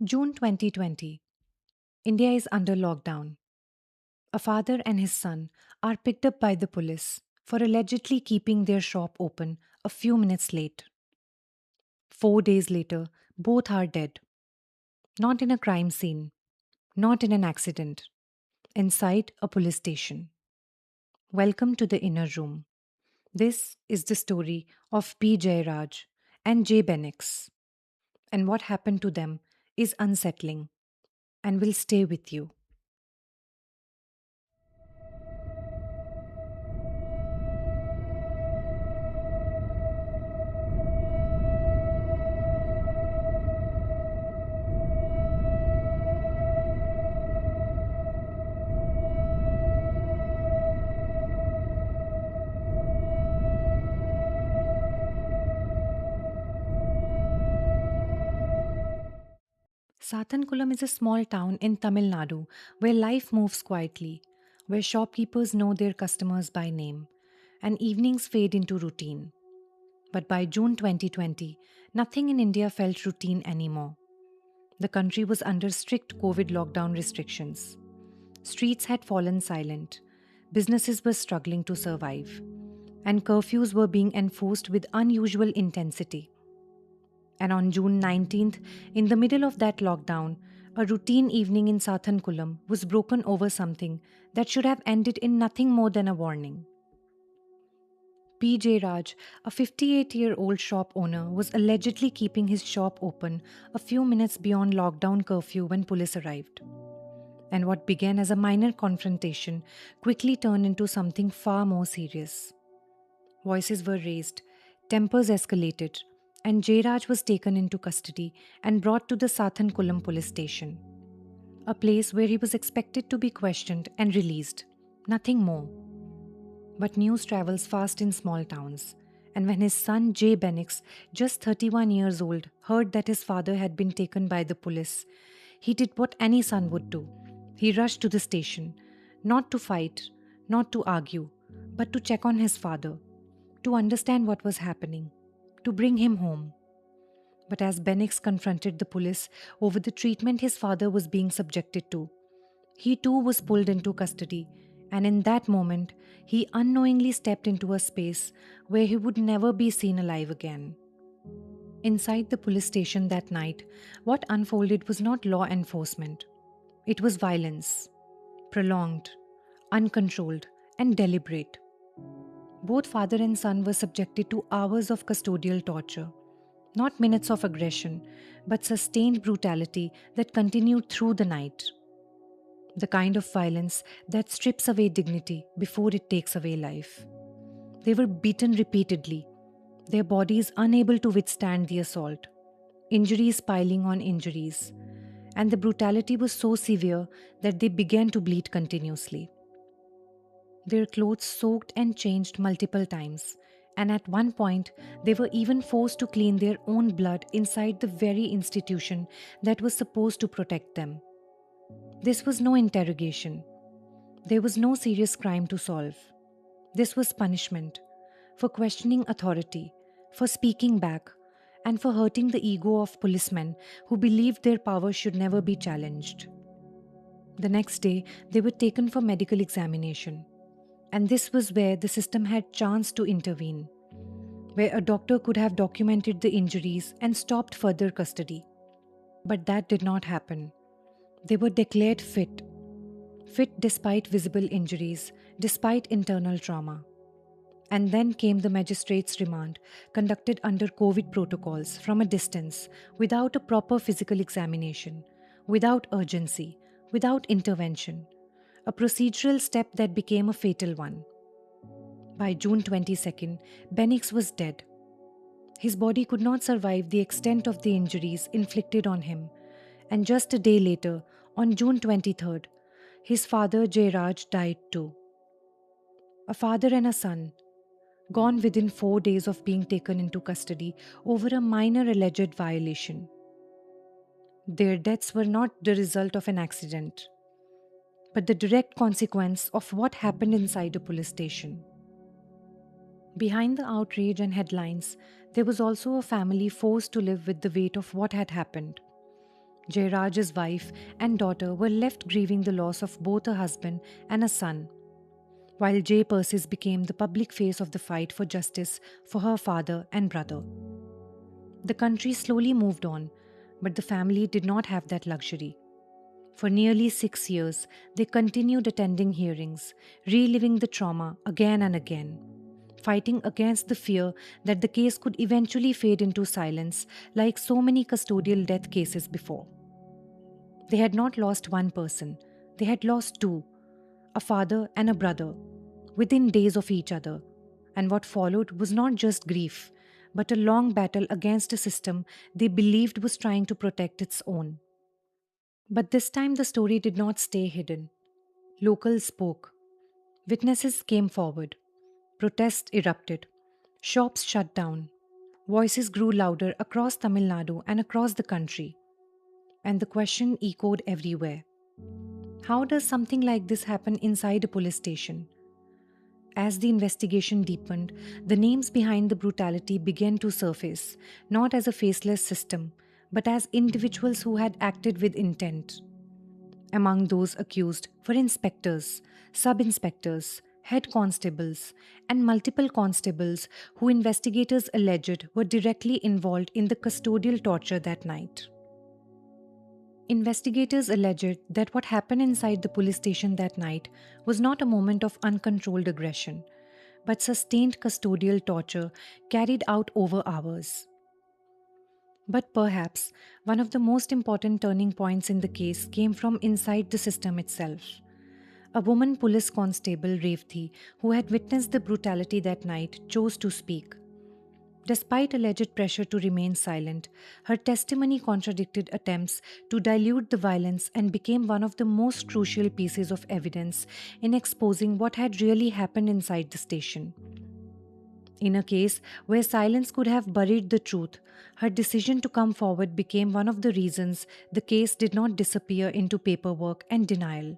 June 2020. India is under lockdown. A father and his son are picked up by the police for allegedly keeping their shop open a few minutes late. 4 days later, both are dead. Not in a crime scene, not in an accident, inside a police station. Welcome to the inner room. This is the story of P. Jayaraj and J. Bennix. And what happened to them is unsettling and will stay with you. Sathankulam is a small town in Tamil Nadu where life moves quietly, where shopkeepers know their customers by name, and evenings fade into routine. But by June 2020, nothing in India felt routine anymore. The country was under strict COVID lockdown restrictions. Streets had fallen silent, businesses were struggling to survive, and curfews were being enforced with unusual intensity. And on June 19th, in the middle of that lockdown, a routine evening in Sathankulam was broken over something that should have ended in nothing more than a warning. PJ Raj, a 58-year-old shop owner, was allegedly keeping his shop open a few minutes beyond lockdown curfew when police arrived. And what began as a minor confrontation quickly turned into something far more serious. Voices were raised, tempers escalated, and Jayraj was taken into custody and brought to the Sathankulam Police Station, a place where he was expected to be questioned and released. Nothing more. But news travels fast in small towns, and when his son Jay Bennix, just 31 years old, heard that his father had been taken by the police, he did what any son would do. He rushed to the station, not to fight, not to argue, but to check on his father, to understand what was happening, to bring him home. But as Bennix confronted the police over the treatment his father was being subjected to, he too was pulled into custody, and in that moment, he unknowingly stepped into a space where he would never be seen alive again. Inside the police station that night, what unfolded was not law enforcement. It was violence, prolonged, uncontrolled, and deliberate. Both father and son were subjected to hours of custodial torture, not minutes of aggression, but sustained brutality that continued through the night. The kind of violence that strips away dignity before it takes away life. They were beaten repeatedly, their bodies unable to withstand the assault, injuries piling on injuries, and the brutality was so severe that they began to bleed continuously. Their clothes soaked and changed multiple times, and at one point, they were even forced to clean their own blood inside the very institution that was supposed to protect them. This was no interrogation. There was no serious crime to solve. This was punishment for questioning authority, for speaking back, and for hurting the ego of policemen who believed their power should never be challenged. The next day, they were taken for medical examination. And this was where the system had chance to intervene, where a doctor could have documented the injuries and stopped further custody. But that did not happen. They were declared fit despite visible injuries, despite internal trauma. And then came the magistrate's remand, conducted under COVID protocols from a distance, without a proper physical examination, without urgency, without intervention. A procedural step that became a fatal one. By June 22nd, Bennix was dead. His body could not survive the extent of the injuries inflicted on him, and just a day later, on June 23rd, his father Jayraj died too. A father and a son, gone within 4 days of being taken into custody over a minor alleged violation. Their deaths were not the result of an accident, but the direct consequence of what happened inside a police station. Behind the outrage and headlines, there was also a family forced to live with the weight of what had happened. Jayaraj's wife and daughter were left grieving the loss of both a husband and a son, while Jay Persis became the public face of the fight for justice for her father and brother. The country slowly moved on, but the family did not have that luxury. For nearly 6 years, they continued attending hearings, reliving the trauma again and again, fighting against the fear that the case could eventually fade into silence like so many custodial death cases before. They had not lost one person, they had lost two, a father and a brother, within days of each other. And what followed was not just grief, but a long battle against a system they believed was trying to protect its own. But this time the story did not stay hidden. Locals spoke. Witnesses came forward. Protests erupted. Shops shut down. Voices grew louder across Tamil Nadu and across the country. And the question echoed everywhere. How does something like this happen inside a police station? As the investigation deepened, the names behind the brutality began to surface, not as a faceless system, but as individuals who had acted with intent. Among those accused were inspectors, sub inspectors, head constables, and multiple constables who investigators alleged were directly involved in the custodial torture that night. Investigators alleged that what happened inside the police station that night was not a moment of uncontrolled aggression, but sustained custodial torture carried out over hours. But perhaps one of the most important turning points in the case came from inside the system itself. A woman police constable, Revthi, who had witnessed the brutality that night, chose to speak. Despite alleged pressure to remain silent, her testimony contradicted attempts to dilute the violence and became one of the most crucial pieces of evidence in exposing what had really happened inside the station. In a case where silence could have buried the truth, her decision to come forward became one of the reasons the case did not disappear into paperwork and denial.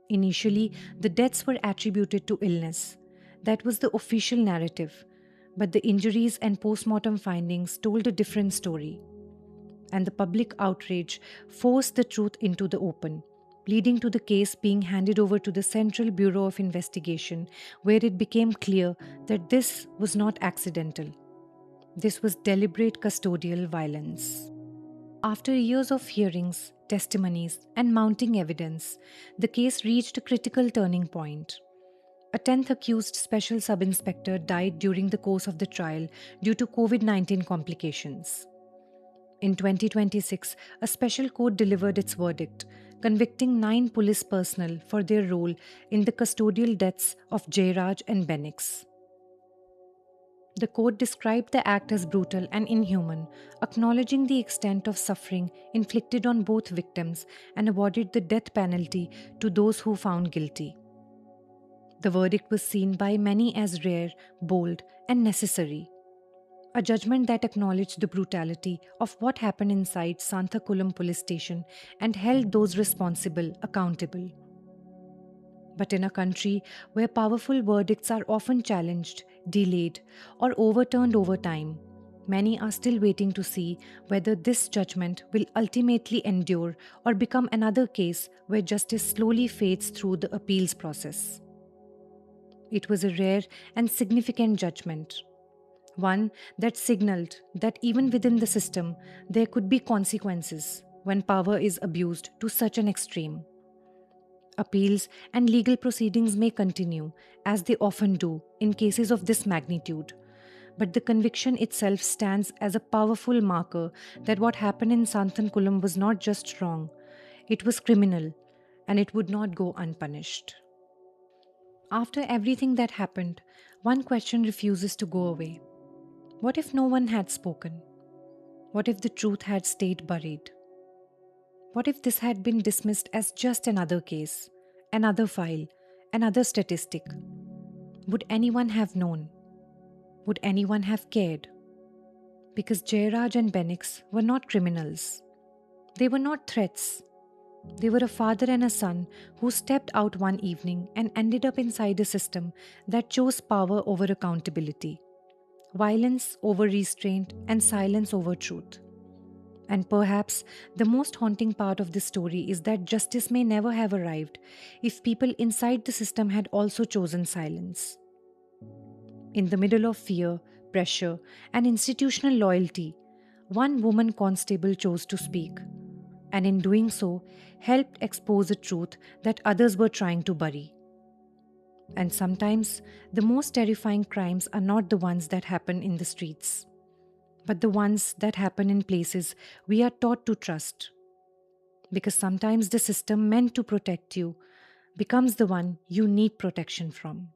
Initially, the deaths were attributed to illness. That was the official narrative. But the injuries and postmortem findings told a different story. And the public outrage forced the truth into the open, leading to the case being handed over to the Central Bureau of Investigation, where it became clear that this was not accidental. This was deliberate custodial violence. After years of hearings, testimonies, and mounting evidence, the case reached a critical turning point. A 10th accused special sub-inspector died during the course of the trial due to COVID-19 complications. In 2026, a special court delivered its verdict, convicting 9 police personnel for their role in the custodial deaths of Jayaraj and Bennix. The court described the act as brutal and inhuman, acknowledging the extent of suffering inflicted on both victims and awarded the death penalty to those who found guilty. The verdict was seen by many as rare, bold, and necessary. A judgment that acknowledged the brutality of what happened inside Sathankulam Police Station and held those responsible accountable. But in a country where powerful verdicts are often challenged, delayed, or overturned over time, many are still waiting to see whether this judgment will ultimately endure or become another case where justice slowly fades through the appeals process. It was a rare and significant judgment, one that signaled that even within the system, there could be consequences when power is abused to such an extreme. Appeals and legal proceedings may continue, as they often do in cases of this magnitude, but the conviction itself stands as a powerful marker that what happened in Sathankulam was not just wrong, it was criminal, and it would not go unpunished. After everything that happened, one question refuses to go away. What if no one had spoken? What if the truth had stayed buried? What if this had been dismissed as just another case, another file, another statistic? Would anyone have known? Would anyone have cared? Because Jayaraj and Bennix were not criminals. They were not threats. They were a father and a son who stepped out one evening and ended up inside a system that chose power over accountability, violence over restraint, and silence over truth. And perhaps the most haunting part of this story is that justice may never have arrived if people inside the system had also chosen silence. In the middle of fear, pressure, and institutional loyalty, one woman constable chose to speak, and in doing so, helped expose a truth that others were trying to bury. And sometimes, the most terrifying crimes are not the ones that happen in the streets, but the ones that happen in places we are taught to trust. Because sometimes the system meant to protect you becomes the one you need protection from.